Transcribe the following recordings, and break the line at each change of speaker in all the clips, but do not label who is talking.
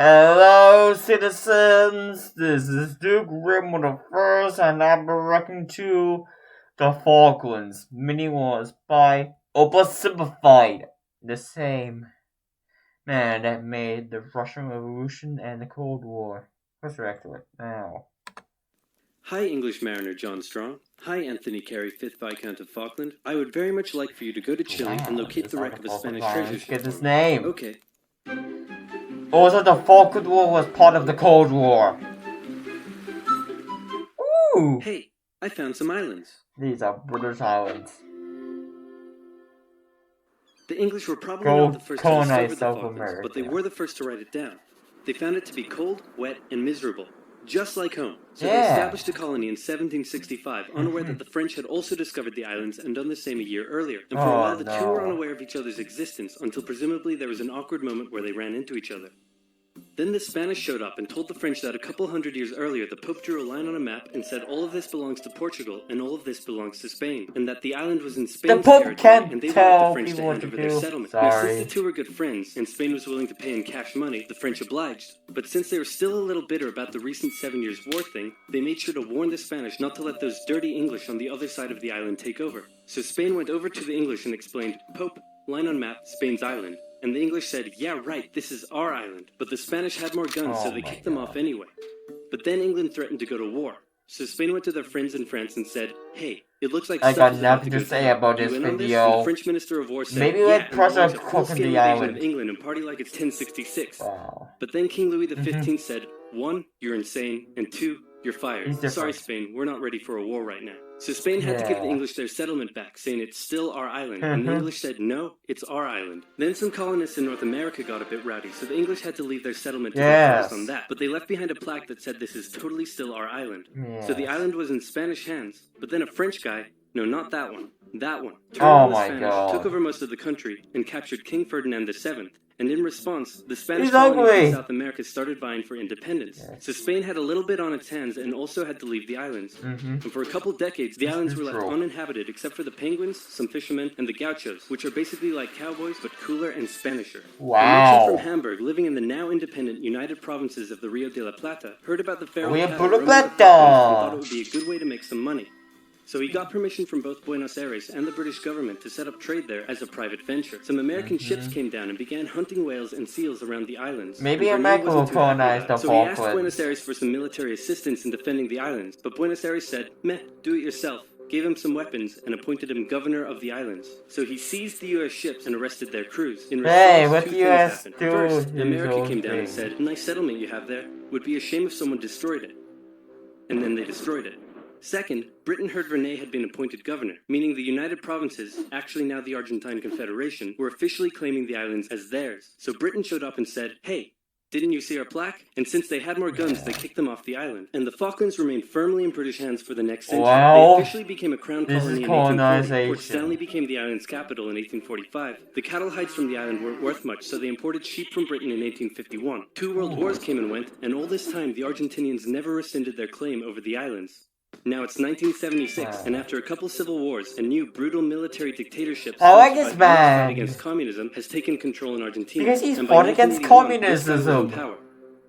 Hello, citizens. This is Duke Rimmer the First, and I'll be reacting to the Falklands MiniWars by Opus Simplified, the same man that made the Russian Revolution and the Cold War. Let's react to it now.
Hi, English mariner John Strong. Hi, Anthony Carey, 5th Viscount of Falkland. I would very much like for you to go to Chile and locate the wreck of a Spanish treasure ship.
Get his name.
Okay.
Also, the Falkland War was part of the Cold War. Ooh!
Hey, I found some islands.
These are British islands.
The English were probably not the first to discover the Falklands, but they were the first to write it down. They found it to be cold, wet, and miserable, just like home. So they established a colony in 1765, unaware that the French had also discovered the islands and done the same a year earlier. And for a while, the two were unaware of each other's existence, until presumably there was an awkward moment where they ran into each other. Then the Spanish showed up and told the French that a couple hundred years earlier the Pope drew a line on a map and said all of this belongs to Portugal and all of this belongs to Spain, and that the island was in Spain's territory and they wanted the French to hand over their settlement. Now, since the two were good friends and Spain was willing to pay in cash money, the French obliged. But since they were still a little bitter about the recent 7 Years' War thing, they made sure to warn the Spanish not to let those dirty English on the other side of the island take over. So Spain went over to the English and explained, Pope, line on map, Spain's island. And the English said, yeah, right, this is our island. But the Spanish had more guns, so they kicked them off anyway. But then England threatened to go to war. So Spain went to their friends in France and said, hey, it looks like
I got nothing to say about this video.
The French Minister of War said,
maybe let Prussia cook in the island
of England and party like it's 1066. But then King Louis XV said, 1, you're insane, and 2, you're fired. Sorry, Spain, we're not ready for a war right now. So Spain had to give the English their settlement back, saying it's still our island, and the English said, no, it's our island. Then some colonists in North America got a bit rowdy, so the English had to leave their settlement to focus on that. But they left behind a plaque that said this is totally still our island. So the island was in Spanish hands, but then a French guy, no, not that one, turned on the Spanish, took over most of the country, and captured King Ferdinand VII. And in response, the Spanish colonies in South America started vying for independence. So Spain had a little bit on its hands and also had to leave the islands. And for a couple decades, the islands were left uninhabited except for the penguins, some fishermen, and the gauchos, which are basically like cowboys but cooler and Spanisher.
Wow.
A merchant from Hamburg, living in the now independent United Provinces of the Rio de la Plata, heard about the pharaoh cattle and thought it would be a good way to make some money. So he got permission from both Buenos Aires and the British government to set up trade there as a private venture. Some American ships came down and began hunting whales and seals around the islands.
Maybe America will colonize the Falklands.
So he asked Buenos Aires for some military assistance in defending the islands, but Buenos Aires said, meh, do it yourself, gave him some weapons, and appointed him governor of the islands. So he seized the U.S. ships and arrested their crews. In response, two things happened. First, America came down and said, nice settlement you have there. Would be a shame if someone destroyed it. And then they destroyed it. Second, Britain heard Rene had been appointed governor, meaning the United Provinces, actually now the Argentine Confederation, were officially claiming the islands as theirs. So Britain showed up and said, hey, didn't you see our plaque? And since they had more guns, they kicked them off the island. And the Falklands remained firmly in British hands for the next century. They officially became a crown colony in 1840. Port Stanley became the island's capital in 1845. The cattle hides from the island weren't worth much, so they imported sheep from Britain in 1851. 2 world wars came and went, and all this time the Argentinians never rescinded their claim over the islands. Now it's 1976, and after a couple civil wars, a new brutal military dictatorship against communism has taken control in Argentina.
Because he's fought against communism.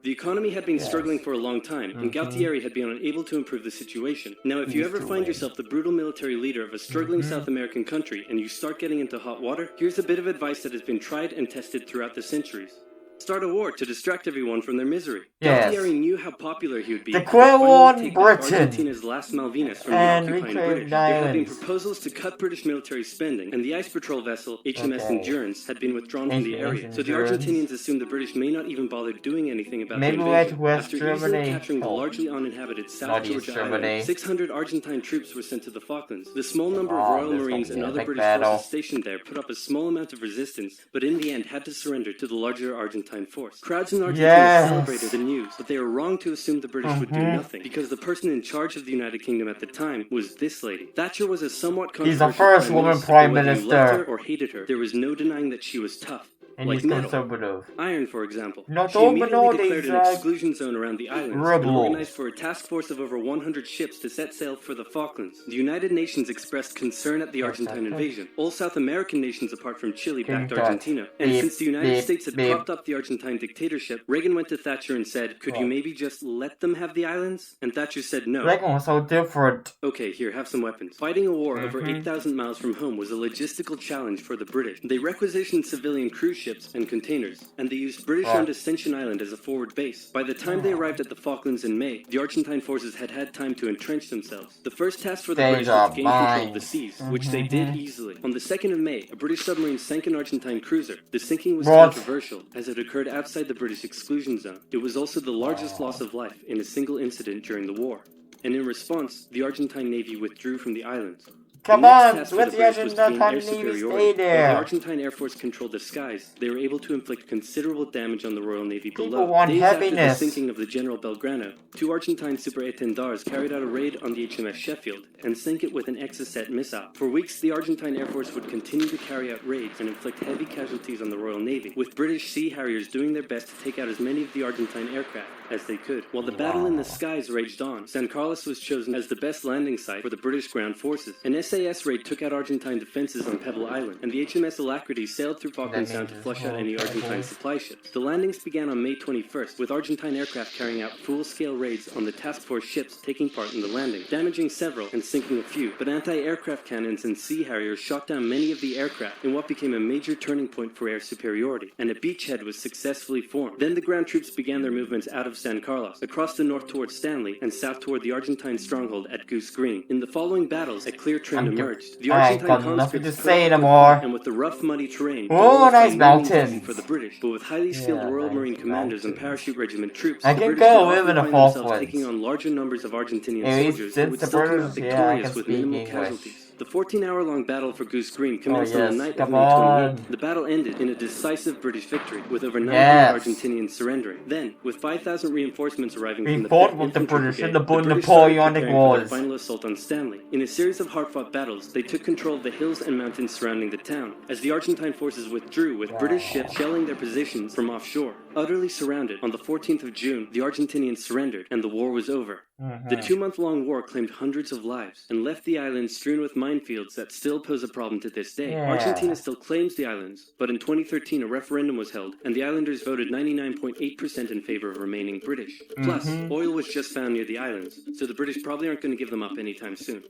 The economy had been struggling for a long time, and Galtieri had been unable to improve the situation. Now, if you ever find yourself the brutal military leader of a struggling South American country and you start getting into hot water, here's a bit of advice that has been tried and tested throughout the centuries. Start a war to distract everyone from their misery. Galtieri knew how popular he would be.
The Queen won Britain
Argentina's last Malvinas from the occupying British. There had been proposals to cut British military spending, and the ice patrol vessel HMS Endurance had been withdrawn from the area. So the Argentinians assumed the British may not even bother doing anything about the invasion. After easily capturing the largely uninhabited South Georgia Island, 600 Argentine troops were sent to the Falklands. The small number of Royal Marines and other British forces stationed there put up a small amount of resistance, but in the end had to surrender to the larger Argentine force. Crowds in Argentina celebrated the news, but they were wrong to assume the British would do nothing, because the person in charge of the United Kingdom at the time was this lady. Thatcher was a somewhat controversial
He's the first woman prime minister.
Whether you loved her or hated her, there was no denying that she was tough.
And
like
he's
metal.
Conservative.
Iron, for example.
No,
She immediately declared an exclusion zone around the islands and organized for a task force of over 100 ships to set sail for the Falklands. The United Nations expressed concern at the Argentine invasion. All South American nations apart from Chile backed Argentina. And since the United States had propped up the Argentine dictatorship, Reagan went to Thatcher and said, could you maybe just let them have the islands? And Thatcher said no.
Reagan was so different.
Okay, here, have some weapons. Fighting a war over 8,000 miles from home was a logistical challenge for the British. They requisitioned civilian cruise ships and containers, and they used British-owned Ascension Island as a forward base. By the time they arrived at the Falklands in May, the Argentine forces had had time to entrench themselves. The first task for the British was to gain control of the seas, which they did easily. On the 2nd of May, a British submarine sank an Argentine cruiser. The sinking was controversial, as it occurred outside the British exclusion zone. It was also the largest loss of life in a single incident during the war. And in response, the Argentine Navy withdrew from the islands.
Come on, let the Argentine Navy stay there.
While the Argentine Air Force controlled the skies, they were able to inflict considerable damage on the Royal Navy below. Days after the sinking of the General Belgrano, 2 Argentine super-étendards carried out a raid on the HMS Sheffield and sank it with an Exocet missile. For weeks, the Argentine Air Force would continue to carry out raids and inflict heavy casualties on the Royal Navy, with British Sea Harriers doing their best to take out as many of the Argentine aircraft as they could. While the battle in the skies raged on, San Carlos was chosen as the best landing site for the British ground forces. An SAS raid took out Argentine defenses on Pebble Island, and the HMS Alacrity sailed through Falklands Sound to flush out any Argentine supply ships. The landings began on May 21st, with Argentine aircraft carrying out full-scale raids on the task force ships taking part in the landing, damaging several and sinking a few. But anti-aircraft cannons and Sea Harriers shot down many of the aircraft in what became a major turning point for air superiority, and a beachhead was successfully formed. Then the ground troops began their movements out of San Carlos, across the north towards Stanley, and south toward the Argentine stronghold at Goose Green. In the following battles, a clear trend emerged. The Argentine conscripts put up and with the rough, muddy terrain,
nice mountains
for the British, but with highly skilled Royal Marine commanders and parachute regiment troops,
I can go live in the Falklands.
Taking on larger numbers of Argentinian soldiers who would still come out victorious with minimal casualties. The 14-hour-long battle for Goose Green commenced on the night of May 28th. The battle ended in a decisive British victory, with over 900 Argentinians surrendering. Then, with 5,000 reinforcements arriving from the
fought with the British in the Napoleonic Wars.
The final assault on Stanley. In a series of hard-fought battles, they took control of the hills and mountains surrounding the town, as the Argentine forces withdrew, with British ships shelling their positions from offshore. Utterly surrounded, on the 14th of June, the Argentinians surrendered, and the war was over. The 2-month-long war claimed hundreds of lives, and left the island strewn with minefields that still pose a problem to this day. Argentina still claims the islands, but in 2013 a referendum was held, and the islanders voted 99.8% in favor of remaining British. Plus, oil was just found near the islands, so the British probably aren't going to give them up anytime soon.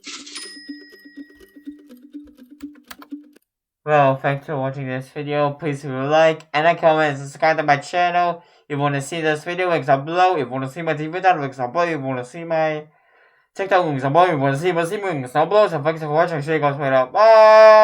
Well, thanks for watching this video. Please leave a like and a comment and subscribe to my channel. If you want to see this video, links are below. If you want to see my TV title, links are below. If you want to see my TikTok, links are below. If you want to see my links are below. So thanks for watching. See you guys later. Bye!